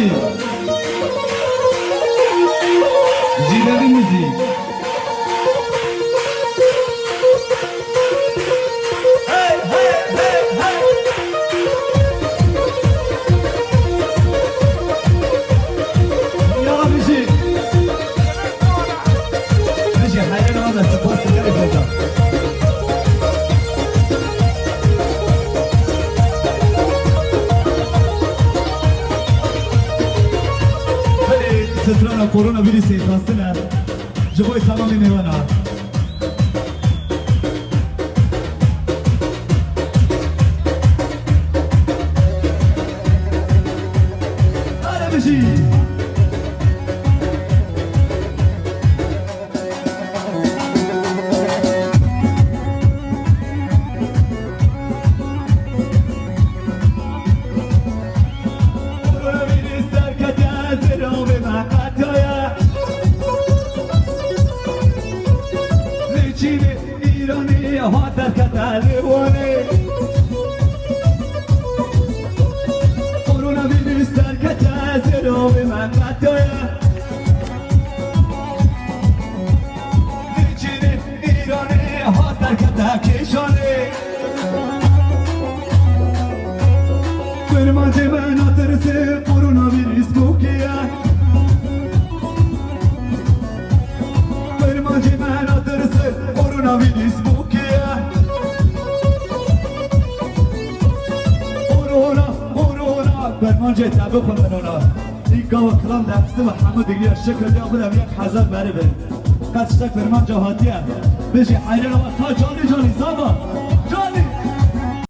بشی جیبه موزیک ستران کرونا ویروسی خواستنه جوای تمام میوانه آره بشی هاتر كتالواني كورونا فيروس كتازلو بمن قطايا نيجيني إيراني هاتر كتاكيشاني فرمانجي من أترسي كورونا فيروس بوكيا فرمانجي من أترسي كورونا فيروس بوكيا برمان جيت أبو خلنا إيقا وكلام دكتور محمد دقيقة الشكل دي أخذ أميك حزر بريبه قد اشتك برمان جوهاتيه بيجي حيرنا وقتا جاني زابا